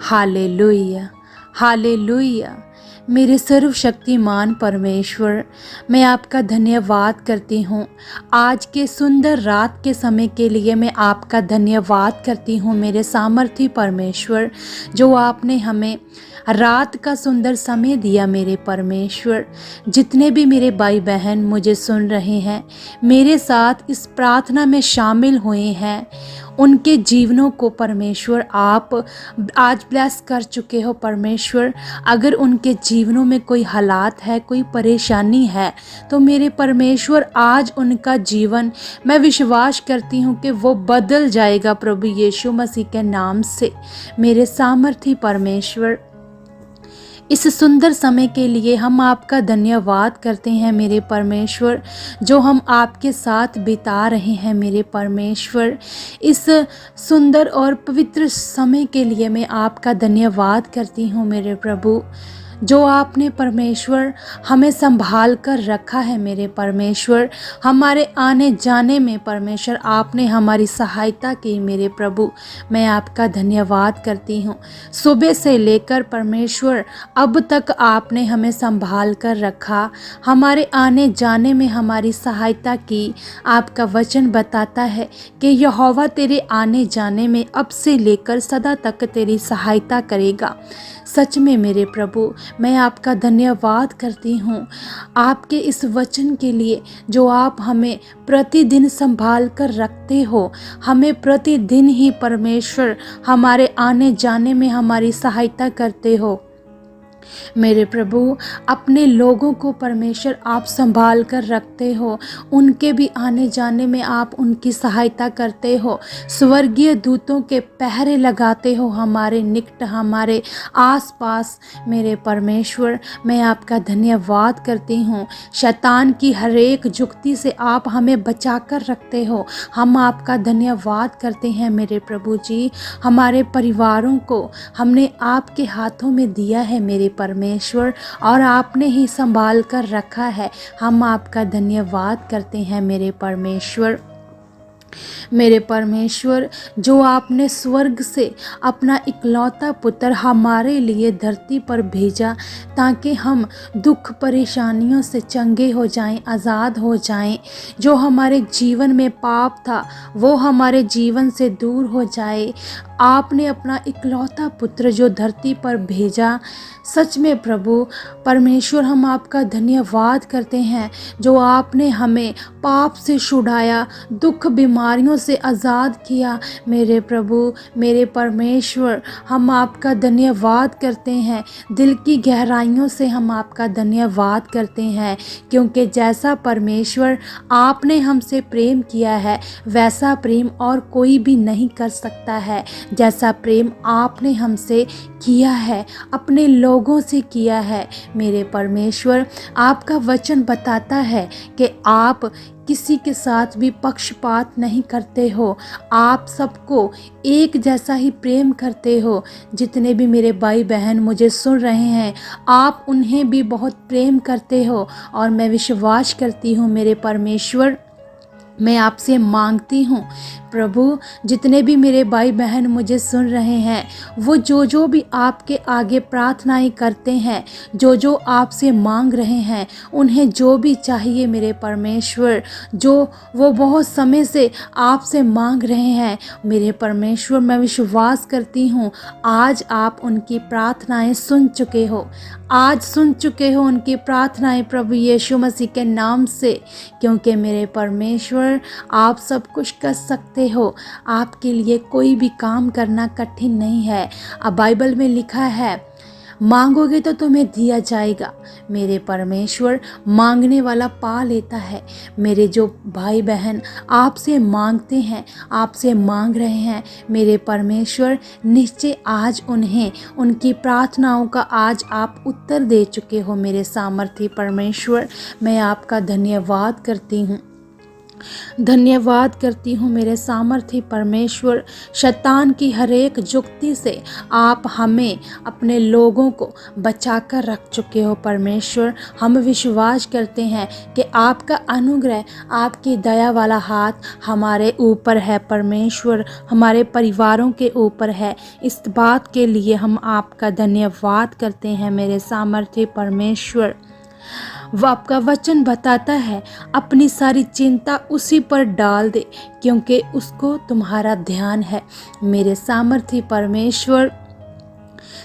Hallelujah, hallelujah. मेरे सर्वशक्तिमान परमेश्वर, मैं आपका धन्यवाद करती हूँ। आज के सुंदर रात के समय के लिए मैं आपका धन्यवाद करती हूँ मेरे सामर्थी परमेश्वर, जो आपने हमें रात का सुंदर समय दिया। मेरे परमेश्वर, जितने भी मेरे भाई बहन मुझे सुन रहे हैं, मेरे साथ इस प्रार्थना में शामिल हुए हैं, उनके जीवनों को परमेश्वर आप आज ब्लेस कर चुके हो। परमेश्वर, अगर उनके जीवनों में कोई हालात है, कोई परेशानी है, तो मेरे परमेश्वर आज उनका जीवन, मैं विश्वास करती हूँ कि वो बदल जाएगा प्रभु यीशु मसीह के नाम से। मेरे सामर्थी परमेश्वर, इस सुंदर समय के लिए हम आपका धन्यवाद करते हैं मेरे परमेश्वर, जो हम आपके साथ बिता रहे हैं। मेरे परमेश्वर, इस सुंदर और पवित्र समय के लिए मैं आपका धन्यवाद करती हूँ मेरे प्रभु, जो आपने परमेश्वर हमें संभाल कर रखा है। मेरे परमेश्वर, हमारे आने जाने में परमेश्वर आपने हमारी सहायता की। मेरे प्रभु, मैं आपका धन्यवाद करती हूँ। सुबह से लेकर परमेश्वर अब तक आपने हमें संभाल कर रखा, हमारे आने जाने में हमारी सहायता की। आपका वचन बताता है कि यहोवा तेरे आने जाने में अब से लेकर सदा तक तेरी सहायता करेगा। सच में मेरे प्रभु, मैं आपका धन्यवाद करती हूँ आपके इस वचन के लिए, जो आप हमें प्रतिदिन संभाल कर रखते हो। हमें प्रतिदिन ही परमेश्वर हमारे आने जाने में हमारी सहायता करते हो। मेरे प्रभु, अपने लोगों को परमेश्वर आप संभाल कर रखते हो, उनके भी आने जाने में आप उनकी सहायता करते हो। स्वर्गीय दूतों के पहरे लगाते हो हमारे निकट, हमारे आसपास। मेरे परमेश्वर, मैं आपका धन्यवाद करती हूँ। शैतान की हर एक जुक्ति से आप हमें बचा कर रखते हो। हम आपका धन्यवाद करते हैं मेरे प्रभु जी। हमारे परिवारों को हमने आपके हाथों में दिया है मेरे परमेश्वर, और आपने ही संभाल कर रखा है। हम आपका धन्यवाद करते हैं मेरे परमेश्वर। मेरे परमेश्वर, जो आपने स्वर्ग से अपना इकलौता पुत्र हमारे लिए धरती पर भेजा, ताकि हम दुख परेशानियों से चंगे हो जाएं, आज़ाद हो जाएं। जो हमारे जीवन में पाप था वो हमारे जीवन से दूर हो जाए। आपने अपना इकलौता पुत्र जो धरती पर भेजा। सच में प्रभु परमेश्वर, हम आपका धन्यवाद करते हैं, जो आपने हमें पाप से छुड़ाया, दुख बीमारियों से आज़ाद किया। मेरे प्रभु, मेरे परमेश्वर, हम आपका धन्यवाद करते हैं। दिल की गहराइयों से हम आपका धन्यवाद करते हैं, क्योंकि जैसा परमेश्वर आपने हमसे प्रेम किया है, वैसा प्रेम और कोई भी नहीं कर सकता है। जैसा प्रेम आपने हमसे किया है, अपने लोगों से किया है। मेरे परमेश्वर, आपका वचन बताता है कि आप किसी के साथ भी पक्षपात नहीं करते हो। आप सबको एक जैसा ही प्रेम करते हो। जितने भी मेरे भाई बहन मुझे सुन रहे हैं, आप उन्हें भी बहुत प्रेम करते हो। और मैं विश्वास करती हूँ मेरे परमेश्वर, मैं आपसे मांगती हूँ प्रभु, जितने भी मेरे भाई बहन मुझे सुन रहे हैं, वो जो भी आपके आगे प्रार्थनाएं करते हैं, जो आपसे मांग रहे हैं, उन्हें जो भी चाहिए मेरे परमेश्वर, जो वो बहुत समय से आपसे मांग रहे हैं, मेरे परमेश्वर, मैं विश्वास करती हूँ आज आप उनकी प्रार्थनाएं सुन चुके हो। आज सुन चुके हो उनकी प्रार्थनाएं प्रभु यीशु मसीह के नाम से, क्योंकि मेरे परमेश्वर, आप सब कुछ कर सकते हो। आपके लिए कोई भी काम करना कठिन नहीं है। अब बाइबल में लिखा है, मांगोगे तो तुम्हें दिया जाएगा। मेरे परमेश्वर, मांगने वाला पा लेता है। मेरे जो भाई बहन आपसे मांगते हैं, आपसे मांग रहे हैं, मेरे परमेश्वर, निश्चय आज उन्हें उनकी प्रार्थनाओं का आज आप उत्तर दे चुके हो। मेरे सामर्थी परमेश्वर, मैं आपका धन्यवाद करती हूँ। धन्यवाद करती हूँ मेरे सामर्थ्य परमेश्वर। शैतान की हर एक जुक्ति से आप हमें, अपने लोगों को बचा कर रख चुके हो परमेश्वर। हम विश्वास करते हैं कि आपका अनुग्रह, आपकी दया वाला हाथ हमारे ऊपर है परमेश्वर, हमारे परिवारों के ऊपर है। इस बात के लिए हम आपका धन्यवाद करते हैं मेरे सामर्थ्य परमेश्वर। वह आपका वचन बताता है अपनी सारी चिंता उसी पर डाल दे, क्योंकि उसको तुम्हारा ध्यान है मेरे सामर्थ्य परमेश्वर।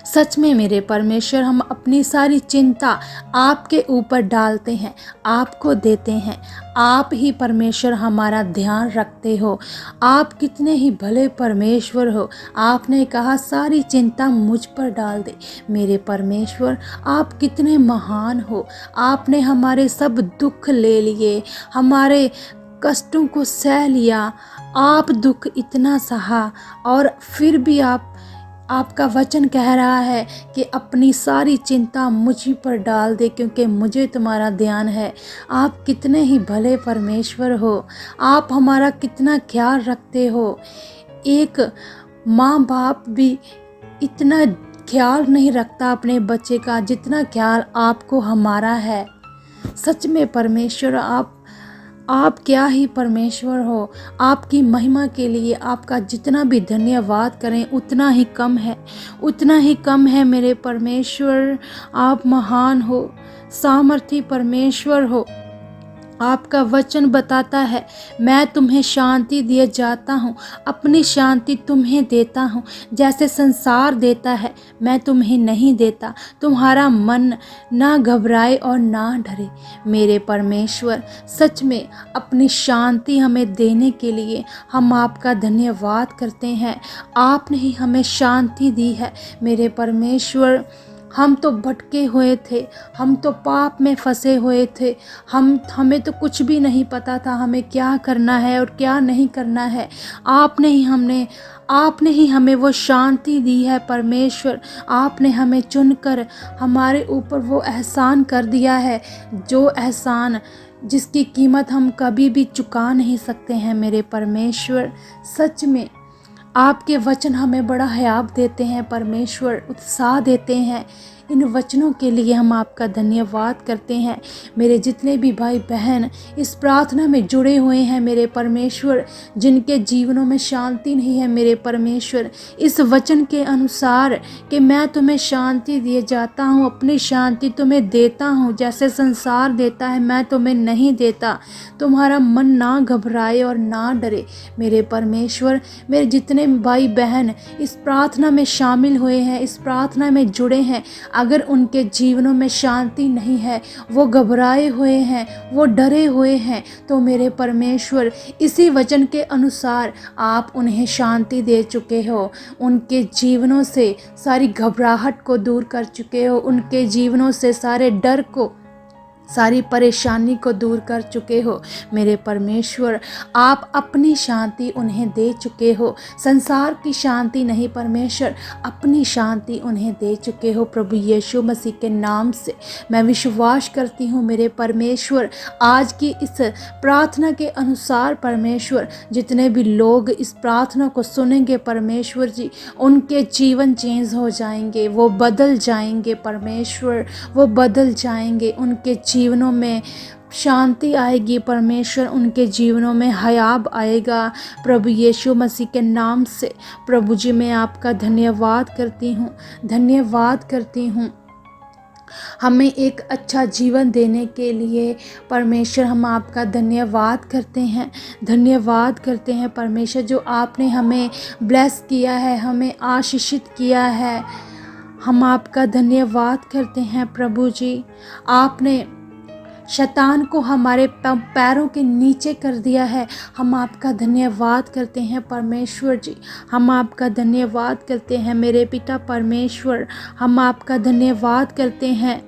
सच में मेरे परमेश्वर, हम अपनी सारी चिंता आपके ऊपर डालते हैं, आपको देते हैं। आप ही परमेश्वर हमारा ध्यान रखते हो। आप कितने ही भले परमेश्वर हो। आपने कहा सारी चिंता मुझ पर डाल दे मेरे परमेश्वर। आप कितने महान हो। आपने हमारे सब दुख ले लिए, हमारे कष्टों को सह लिया। आप दुख इतना सहा और फिर भी आपका वचन कह रहा है कि अपनी सारी चिंता मुझी पर डाल दे, क्योंकि मुझे तुम्हारा ध्यान है। आप कितने ही भले परमेश्वर हो। आप हमारा कितना ख्याल रखते हो। एक माँ बाप भी इतना ख्याल नहीं रखता अपने बच्चे का जितना ख्याल आपको हमारा है। सच में परमेश्वर, आप क्या ही परमेश्वर हो। आपकी महिमा के लिए आपका जितना भी धन्यवाद करें उतना ही कम है, उतना ही कम है मेरे परमेश्वर। आप महान हो, सामर्थी परमेश्वर हो। आपका वचन बताता है, मैं तुम्हें शांति दिए जाता हूँ, अपनी शांति तुम्हें देता हूँ। जैसे संसार देता है मैं तुम्हें नहीं देता। तुम्हारा मन ना घबराए और ना डरे मेरे परमेश्वर। सच में अपनी शांति हमें देने के लिए हम आपका धन्यवाद करते हैं। आपने ही हमें शांति दी है मेरे परमेश्वर। हम तो भटके हुए थे, हम तो पाप में फंसे हुए थे। हमें तो कुछ भी नहीं पता था हमें क्या करना है और क्या नहीं करना है। आपने ही हमें वो शांति दी है परमेश्वर। आपने हमें चुनकर हमारे ऊपर वो एहसान कर दिया है, जो एहसान जिसकी कीमत हम कभी भी चुका नहीं सकते हैं मेरे परमेश्वर। सच में आपके वचन हमें बड़ा हयाब देते हैं परमेश्वर, उत्साह देते हैं। इन वचनों के लिए हम आपका धन्यवाद करते हैं। मेरे जितने भी भाई बहन इस प्रार्थना में जुड़े हुए हैं मेरे परमेश्वर, जिनके जीवनों में शांति नहीं है मेरे परमेश्वर, इस वचन के अनुसार कि मैं तुम्हें शांति दिए जाता हूँ, अपनी शांति तुम्हें देता हूँ। जैसे संसार देता है मैं तुम्हें नहीं देता। तुम्हारा मन ना घबराए और ना डरे मेरे परमेश्वर। मेरे जितने भाई बहन इस प्रार्थना में शामिल हुए हैं, इस प्रार्थना में जुड़े हैं, अगर उनके जीवनों में शांति नहीं है, वो घबराए हुए हैं, वो डरे हुए हैं, तो मेरे परमेश्वर इसी वचन के अनुसार आप उन्हें शांति दे चुके हो। उनके जीवनों से सारी घबराहट को दूर कर चुके हो। उनके जीवनों से सारे डर को, सारी परेशानी को दूर कर चुके हो मेरे परमेश्वर। आप अपनी शांति उन्हें दे चुके हो। संसार की शांति नहीं परमेश्वर, अपनी शांति उन्हें दे चुके हो प्रभु यीशु मसीह के नाम से। मैं विश्वास करती हूँ मेरे परमेश्वर, आज की इस प्रार्थना के अनुसार परमेश्वर, जितने भी लोग इस प्रार्थना को सुनेंगे परमेश्वर जी, उनके जीवन चेंज हो जाएंगे, वो बदल जाएंगे परमेश्वर, वो बदल जाएंगे। उनके जीवनों में शांति आएगी परमेश्वर, उनके जीवनों में हयाब आएगा प्रभु यीशु मसीह के नाम से। प्रभु जी, मैं आपका धन्यवाद करती हूँ, धन्यवाद करती हूँ। हमें एक अच्छा जीवन देने के लिए परमेश्वर हम आपका धन्यवाद करते हैं, धन्यवाद करते हैं परमेश्वर, जो आपने हमें ब्लेस किया है, हमें आशीषित किया है। हम आपका धन्यवाद करते हैं प्रभु जी। आपने शैतान को हमारे पैरों के नीचे कर दिया है। हम आपका धन्यवाद करते हैं परमेश्वर जी। हम आपका धन्यवाद करते हैं मेरे पिता परमेश्वर। हम आपका धन्यवाद करते हैं।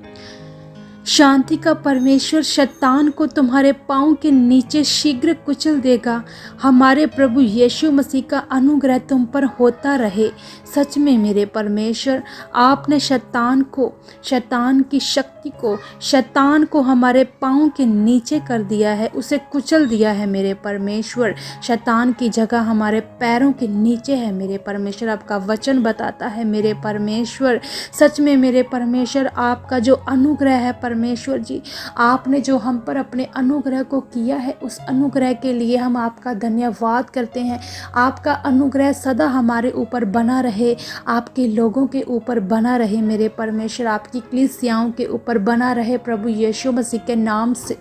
शांति का परमेश्वर शैतान को तुम्हारे पाँव के नीचे शीघ्र कुचल देगा। हमारे प्रभु यीशु मसीह का अनुग्रह तुम पर होता रहे। सच में मेरे परमेश्वर, आपने शैतान की शक्ति को, शैतान को हमारे पाँव के नीचे कर दिया है, उसे कुचल दिया है मेरे परमेश्वर। शैतान की जगह हमारे पैरों के नीचे है मेरे परमेश्वर। आपका वचन बताता है मेरे परमेश्वर, सच में मेरे परमेश्वर, आपका जो अनुग्रह है परमेश्वर जी, आपने जो हम पर अपने अनुग्रह को किया है, उस अनुग्रह के लिए हम आपका धन्यवाद करते हैं। आपका अनुग्रह सदा हमारे ऊपर बना रहे, आपके लोगों के ऊपर बना रहे मेरे परमेश्वर, आपकी कलीसियाओं के ऊपर बना रहे प्रभु यीशु मसीह के नाम से।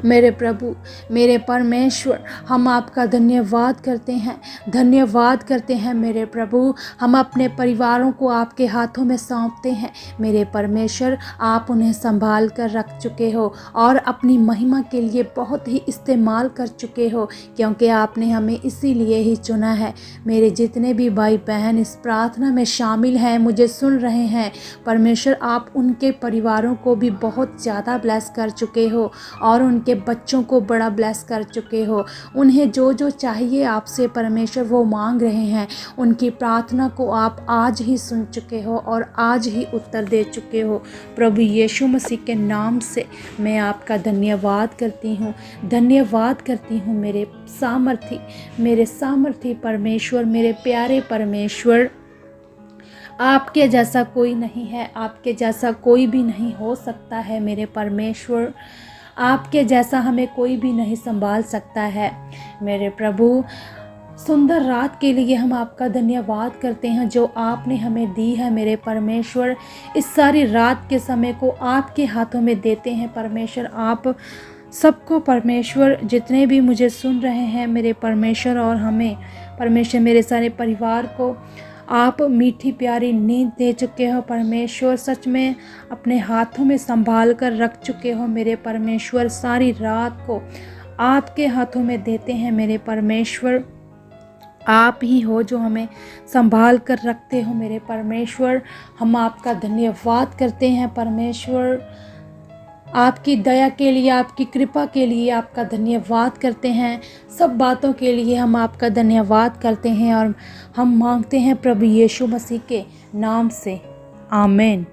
मेरे प्रभु, मेरे परमेश्वर, हम आपका धन्यवाद करते हैं, धन्यवाद करते हैं मेरे प्रभु। हम अपने परिवारों को आपके हाथों में सौंपते हैं मेरे परमेश्वर। आप उन्हें संभाल कर रख चुके हो और अपनी महिमा के लिए बहुत ही इस्तेमाल कर चुके हो, क्योंकि आपने हमें इसीलिए ही चुना है। मेरे जितने भी भाई बहन इस प्रार्थना में शामिल हैं, मुझे सुन रहे हैं परमेश्वर, आप उनके परिवारों को भी बहुत ज़्यादा ब्लेस कर चुके हो और उनके बच्चों को बड़ा ब्लेस कर चुके हो। उन्हें जो जो चाहिए आपसे परमेश्वर वो मांग रहे हैं, उनकी प्रार्थना को आप आज ही सुन चुके हो और आज ही उत्तर दे चुके हो। प्रभु यीशु मसीह के नाम से मैं आपका धन्यवाद करती हूँ, धन्यवाद करती हूँ मेरे सामर्थी परमेश्वर, मेरे प्यारे परमेश्वर। आपके जैसा कोई नहीं है, आपके जैसा कोई भी नहीं हो सकता है मेरे परमेश्वर। आपके जैसा हमें कोई भी नहीं संभाल सकता है मेरे प्रभु। सुंदर रात के लिए हम आपका धन्यवाद करते हैं जो आपने हमें दी है मेरे परमेश्वर। इस सारी रात के समय को आपके हाथों में देते हैं परमेश्वर। आप सबको परमेश्वर, जितने भी मुझे सुन रहे हैं मेरे परमेश्वर, और हमें परमेश्वर, मेरे सारे परिवार को आप मीठी प्यारी नींद दे चुके हो परमेश्वर। सच में अपने हाथों में संभाल कर रख चुके हो मेरे परमेश्वर। सारी रात को आपके हाथों में देते हैं मेरे परमेश्वर। आप ही हो जो हमें संभाल कर रखते हो मेरे परमेश्वर। हम आपका धन्यवाद करते हैं परमेश्वर। आपकी दया के लिए, आपकी कृपा के लिए आपका धन्यवाद करते हैं। सब बातों के लिए हम आपका धन्यवाद करते हैं और हम मांगते हैं प्रभु यीशु मसीह के नाम से, आमीन।